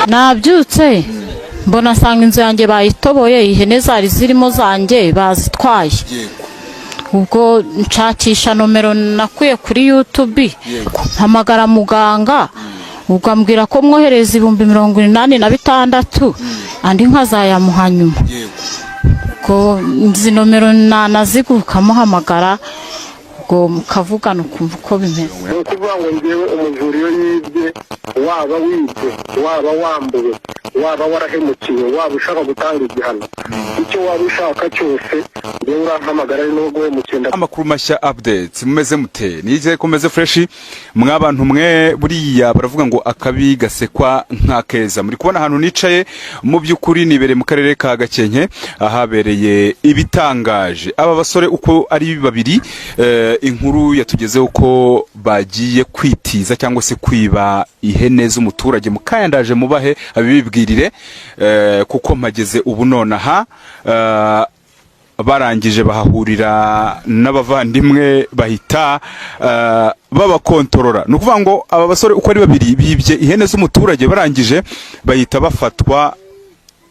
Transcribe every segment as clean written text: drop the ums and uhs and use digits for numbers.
nabyutse mbona asanga inzu yanjye bayitoboye, ihene zari zirimo zanjye bazitwaye. Ubwo nshakisha nomero nakuye kuri YouTube, mpamagara muganga, ubwo ambwira ko mwohereza 86,000 andi nkazayamuha nyuma. Ubwo nzi nomero naziguka muhamagara, ubwo mukavugana ukumva uko bimeze. Ukuvuga ngo ngewe umuvuriyo yibye, waba wibye, waba wambuwe, waba warahemukiwe, waba ushaka gutanga igihano, icyo waba ushaka cyose ngewe urampamagara ari no guhemukira. Amakuru mashya updates mumeze mute? Nizeye ko meze fresh mwabantu mwe. Buriya baravuga ngo akabi gasekwa nk'akeza. Muri kubona ahantu nicaye mu by'ukuri nibere mu karere ka Gakenke, ahabereye ibitangaje. Aba basore uko ari babiri, inkuru yatugezeho ko bagiye kwitiza cyangwa se kwiba ihene z'umuturage. Mukayandaje mubahe abibwirire kuko mpageze ubu nonaha. Barangije bahahurira n'abavandimwe bahita babakontorora. Nukuvuga ngo aba basore uko ari babiri bibye ihene z'umuturage, barangije bahita bafatwa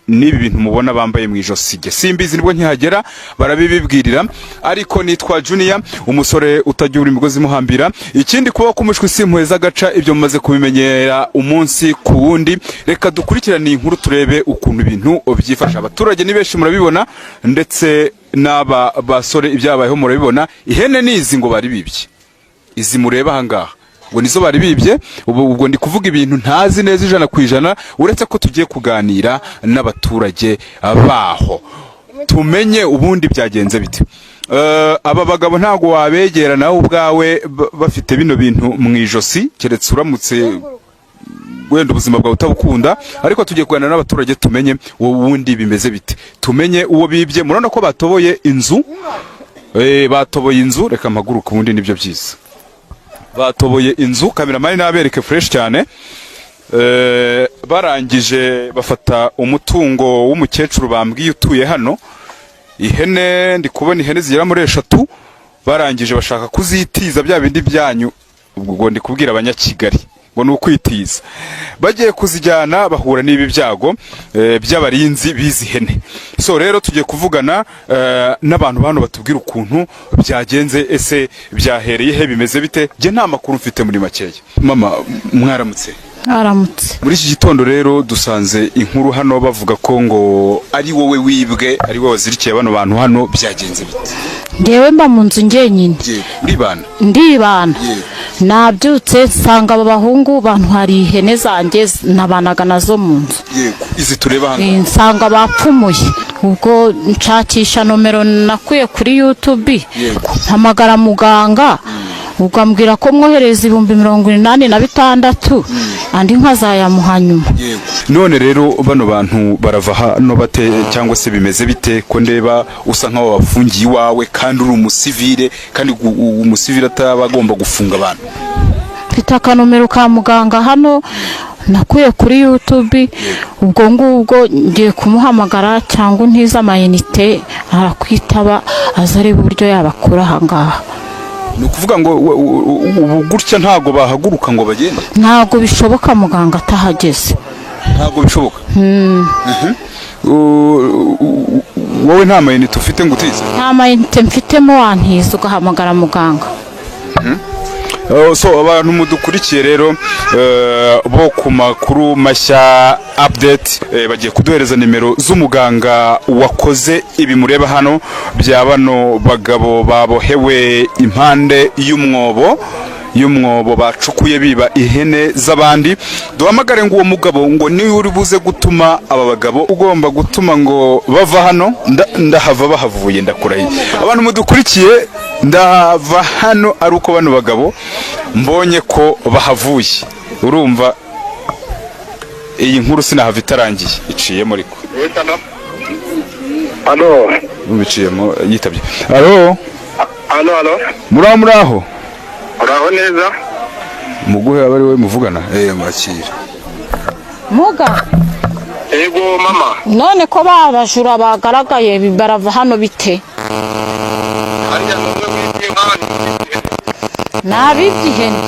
n'ibi bintu mubona bambaye mu ijosi. Simbizi nibwo nkihagera barabibibwirira, ariko nitwa Junior, umusore utagira imigozi muhambira. Ikindi kuba kumushwe simpuheza gaca, ibyo mumaze kubimenyera umunsi ku wundi. Reka dukurikirane inkuru turebe ukuntu ibintu byifasha. Abaturage ni benshi murabibona, ndetse n'aba basore ibyabayeho murabibona. Ihene nizi ngo bari bibye, izi mureba ahangaha ngo nizo bari bibye. Ubwo ndi kuvuga ibintu ntazi neza 100%, uretse ko tugiye kuganira n'abaturage baho tumenye ubundi byagenze bite. Aba bagabo ntago wabegera nawe ubwawe bafite bino bintu mu ijosi, keretse uramutse wenda ubuzima bwawe utabukunda. Ariko tugiye kuganira n'abaturage tumenye ubundi bimeze bite, tumenye uwo bibye. Murabona ko batoboye inzu, batoboye inzu. Reka mpaguruka ubundi nibyo byiza. Batoboye inzu, kameramani nabereke fresh cyane. Barangije bafata umutungo w'umukecuru bambwiye utuye hano. Ihene ndi kubona ihene zigera muri 3, barangije bashaka kuzitiza bya bindi byanyu. Ubwo ndi kubwira abanyakigali ngo nukwitiza. Bagiye kuzijyana bahura n'ibi byago by'abarinzi bizi hene. So rero tugiye kuvugana n'abantu bano batubwira ukuntu byagenze, ese byahereye he, bimeze bite. Je nta makuru mfite muri makeya. Mama mwaramutse? Aramutse. Muri iki gitondo rero dusanze inkuru hano bavuga ko ngo ari wowe wibwe, ari wowe wazirikiye bano bantu hano. Byagenze bite? Ngewe mba mu nzu ngenyine. Ndibana. Nabyutse nsanga aba bahungu bantu hari ihene zanjye nabanaga nazo mu nzu. Yego, izi tureba hano nsanga bapfumuye. Ubwo nshakisha nomero nakuye kuri YouTube, mpamagara muganga, ubwo ambwira ko mwohereza 86,000 andi nkazayamuha nyuma. None rero bano bantu barava hano bate, cyangwa se bimeze bite? Ko ndeba usa nkaho bafungiye iwawe kandi uri umusivile, kandi umusivile ataba agomba gufunga abantu. Mfite akanomero ka muganga hano nakuye kuri YouTube. Ubwo ngubwo ngiye kumuhamagara, cyangwa ntiza amayinite arakwitaba azare buryo yabakura ahangaha. Nukuvuga ngo ubu gutya ntago bahaguruka ngo bagende? Ntago bishoboka muganga atahageze. Ntago bishoboka. Wowe nta mayinite ufite ngo utize? Nta mayinite mfitemo, wantiza ugahamagara muganga. So abantu mudukurikiye rero bo ku makuru mashya update, bagiye kuduhereza nimero z'umuganga wakoze ibi mureba hano bya bano bagabo babohewe impande y'umwobo bacukuye biba ihene z'abandi. Duhamagare ngo uwo mugabo ngo ni uri buze gutuma aba bagabo, ugomba gutuma ngo bava hano. Ndahava bahavuye, ndakurahiye. Abantu mudukurikiye, ndahava hano ari uko bano bagabo mbonye ko bahavuye. Urumva iyi nkuru sinahava itarangiye, iciyemo ariko. Halo. Ubiciyemo yitabye. Halo. Halo. Muraho. Uraho neza? Muguhe abari we muvugana. Mwakira. Muga. Ego mama. None ko babajura bagaragaye barava hano bite? Ariya none wibye nkani. Nabibye ihene.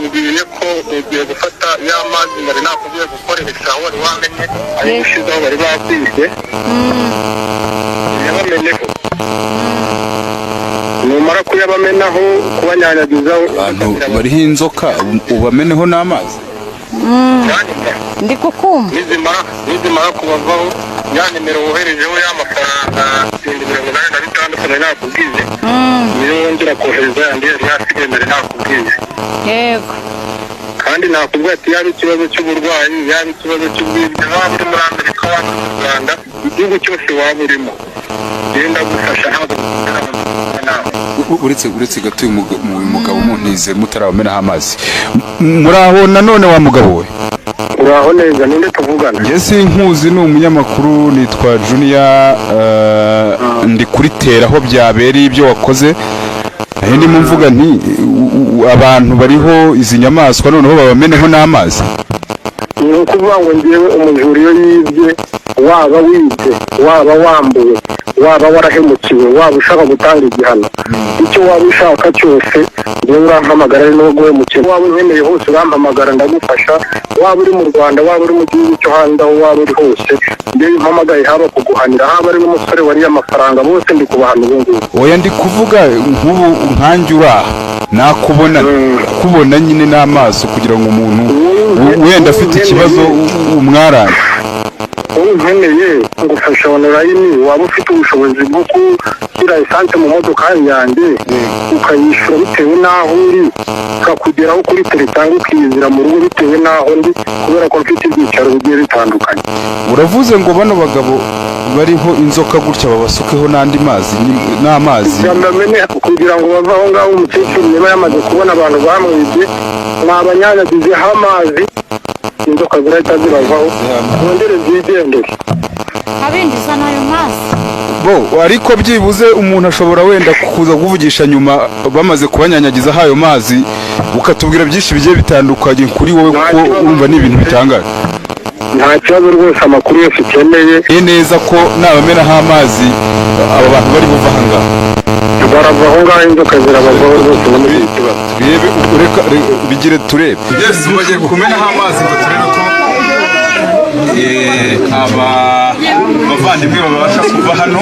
nakubwiye ko ugiye gufata ya mazi nari nakubwiye gukoresha wari wamenye ari gushizaho bari bakwibye yabameneho numara kuyabamenaho kubanyanyagizaho abantu bariho inzoka ubameneho n'amazi. ndi kukumva. nizimara kubavaho ya nimero woherejeho y'amafaranga 86 nari nakubwiye niyo wongera kohereza yandi yari yasigaye nari nakubwiye. Yego. kandi nakubwira ati yaba ikibazo cy'uburwayi yaba ikibazo cy'ubwibwe waba uri muri Amerika waba uri mu Rwanda igihugu cyose waba urimo genda gufasha ntabwo uretse gato uyu mugabo muntize mutarabamenaho amazi. Muraho nanone wa mugabo we? uraho neza, ninde tuvugana? Njye sinkuzi, ni umunyamakuru nitwa Junior, ndi kuri Tera aho byabereye ibyo wakoze. Ndimo mvuga nti abantu bariho izi nyamaswa noneho babameneho n'amazi. Ni ukuvuga ngo ngewe umujura iyo yibye, waba wibye waba wambuwe waba warahemukiwe waba ushaka gutanga igihano, icyo waba ushaka cyose ngewe urampamagara, ari n'ubwo wemukira. Waba unkeneye hose urampamagara ndagufasha, waba uri mu Rwanda waba uri mu gihugu cyo hanze aho waba uri hose ngewe mpamagaye, haba kuguhanira haba ari n'umusore wariye amafaranga, bose ndi kubahana ubu ngubu. Oya ndi kuvuga nk'ubu nkanjye uraha nakubona kubona nyine n'amaso kugira ngo umuntu wenda afite ikibazo umwarane. Unkeneye ngufasha online, waba ufite ubushobozi bwo gushyira esanse mu modoka yanjye ukayishyura bitewe n'aho uri, ukakugeraho kuri tele cyangwa ukiyizira mu rugo bitewe n'aho ndi, kubera ko mfite ibyicaro bigiye bitandukanye. Uravuze ngo bano bagabo bariho inzoka gutya babasukeho n'andi mazi n'amazi kugira ngo bave aho ngaho. Umukecuru niba yamaze kubona abantu bamwibye mwabanyanyagizeho amazi, inzoka zirahita zibavaho zongere zigendere. Abinjiza nayo mazi bo, ariko byibuze umuntu ashobora wenda kuza kuvugisha nyuma bamaze kubanyanyagiza ayo mazi, ukatubwira byinshi bigiye bitandukanye kuri wowe, kuko urumva ni ibintu bitangaje. Nta kibazo rwose, amakuru yose ukeneye neza ko nabamenaho amazi aba bantu bari buva aha ngaha barava aho ngaho, inzoka zirabavaho rwose. Muri iki kibazo turebe, reka bigire turebe. Yes, bagiye kumenaho amazi ngo turebe ko abavandimwe babasha kuva hano.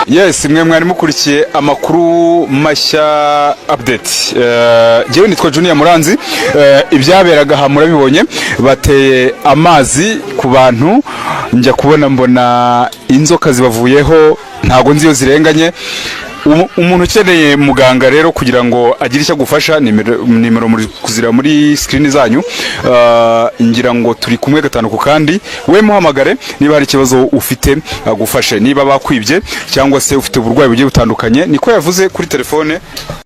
Yes, mwe mwari mukurikiye amakuru mashya update. Jewe nitwa Junior Muranzi. Ibyaberaga aha murabibonye, bateye amazi ku bantu, njya kubona mbona inzoka zibavuyeho, ntago nziyo zirenganye. Umuntu ukeneye muganga rero kugira ngo agire icyo agufasha, nimero muri kuzira muri screen zanyu, ngira ngo turi kumwe gatanu ku kandi, we muhamagare niba hari ikibazo ufite agufashe, niba bakwibye cyangwa se ufite uburwayi bugiye butandukanye, niko yavuze kuri telefone.